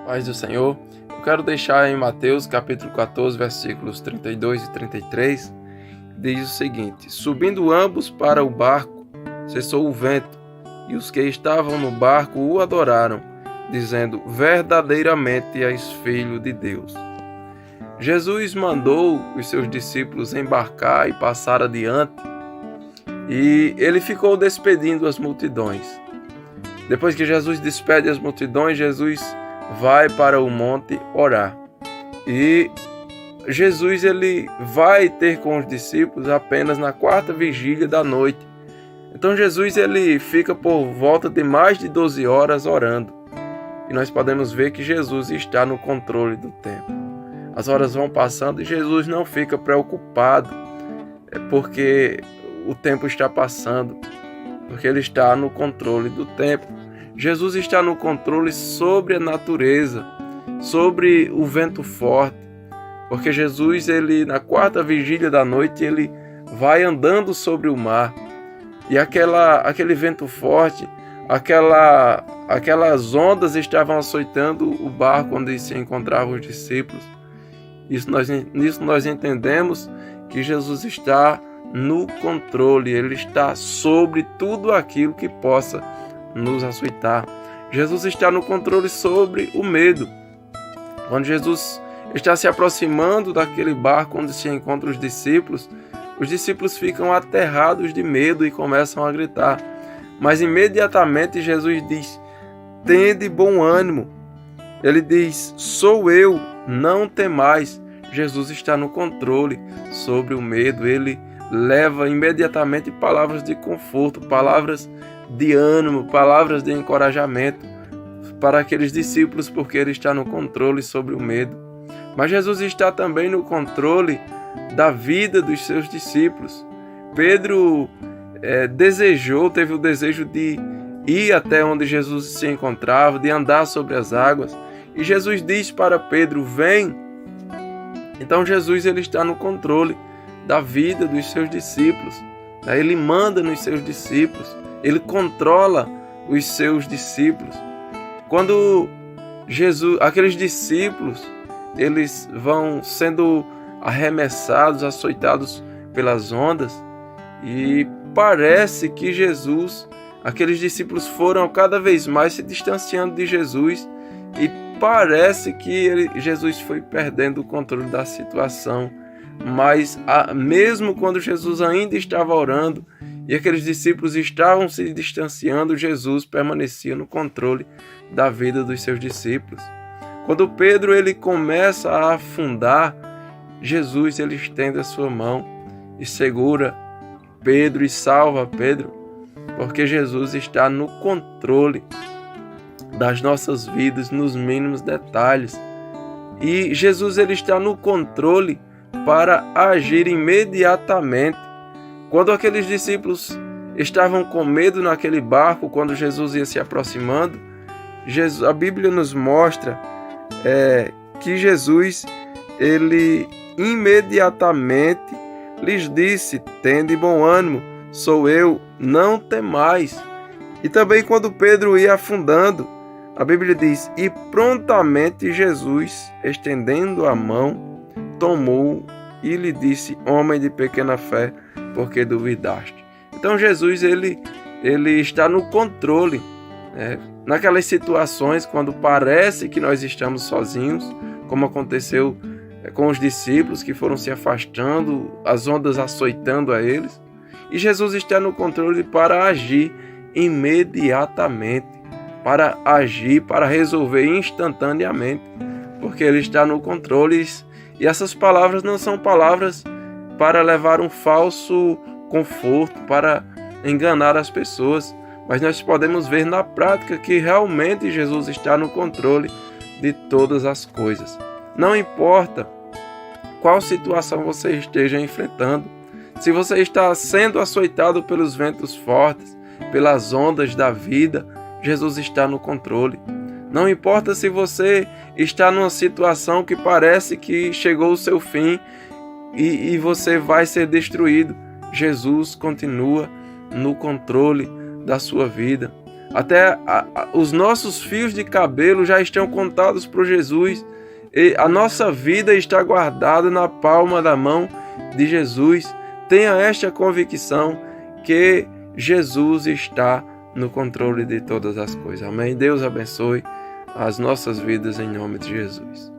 Paz do Senhor, eu quero deixar em Mateus capítulo 14, versículos 32 e 33, diz o seguinte: Subindo ambos para o barco, cessou o vento, e os que estavam no barco o adoraram, dizendo: Verdadeiramente és filho de Deus. Jesus mandou os seus discípulos embarcar e passar adiante, e ele ficou despedindo as multidões. Depois que Jesus despede as multidões, Jesus vai para o monte orar. E Jesus ele vai ter com os discípulos apenas na quarta vigília da noite. Então Jesus ele fica por volta de mais de 12 horas orando. E nós podemos ver que Jesus está no controle do tempo. As horas vão passando e Jesus não fica preocupado, porque o tempo está passando, porque ele está no controle do tempo. Jesus está no controle sobre a natureza, sobre o vento forte, porque Jesus, ele na quarta vigília da noite, ele vai andando sobre o mar, e aquele vento forte, aquelas ondas estavam açoitando o barco onde se encontravam os discípulos. Nisso nós entendemos que Jesus está no controle, ele está sobre tudo aquilo que possa nos açoitar. Jesus está no controle sobre o medo. Quando Jesus está se aproximando daquele barco onde se encontram os discípulos ficam aterrados de medo e começam a gritar. Mas imediatamente Jesus diz: tende bom ânimo. Ele diz: sou eu, não temais. Jesus está no controle sobre o medo. Ele leva imediatamente palavras de conforto, palavras de ânimo, palavras de encorajamento para aqueles discípulos, porque ele está no controle sobre o medo. Mas Jesus está também no controle da vida dos seus discípulos. Pedro teve o desejo de ir até onde Jesus se encontrava, de andar sobre as águas. E Jesus diz para Pedro: vem. Então Jesus ele está no controle da vida dos seus discípulos. Ele manda nos seus discípulos. Ele controla os seus discípulos. Quando aqueles discípulos, eles vão sendo arremessados, açoitados pelas ondas, e parece que aqueles discípulos foram cada vez mais se distanciando de Jesus, e parece que Jesus foi perdendo o controle da situação. Mas mesmo quando Jesus ainda estava orando e aqueles discípulos estavam se distanciando, Jesus permanecia no controle da vida dos seus discípulos. Quando Pedro ele começa a afundar, Jesus ele estende a sua mão e segura Pedro e salva Pedro, porque Jesus está no controle das nossas vidas nos mínimos detalhes. E Jesus ele está no controle para agir imediatamente. Quando aqueles discípulos estavam com medo naquele barco, quando Jesus ia se aproximando, a Bíblia nos mostra que Jesus, ele imediatamente lhes disse: tende bom ânimo, sou eu, não temais. E também quando Pedro ia afundando, a Bíblia diz: e prontamente Jesus, estendendo a mão, tomou e lhe disse: homem de pequena fé, por que duvidaste? Então Jesus ele está no controle, naquelas situações quando parece que nós estamos sozinhos, como aconteceu com os discípulos que foram se afastando, as ondas açoitando a eles, e Jesus está no controle para agir imediatamente, para agir, para resolver instantaneamente, porque ele está no controle. E essas palavras não são palavras para levar um falso conforto, para enganar as pessoas, mas nós podemos ver na prática que realmente Jesus está no controle de todas as coisas. Não importa qual situação você esteja enfrentando, se você está sendo açoitado pelos ventos fortes, pelas ondas da vida, Jesus está no controle. Não importa se você está numa situação que parece que chegou o seu fim e você vai ser destruído, Jesus continua no controle da sua vida. Até os nossos fios de cabelo já estão contados por Jesus. E a nossa vida está guardada na palma da mão de Jesus. Tenha esta convicção que Jesus está no controle de todas as coisas. Amém? Deus abençoe as nossas vidas em nome de Jesus.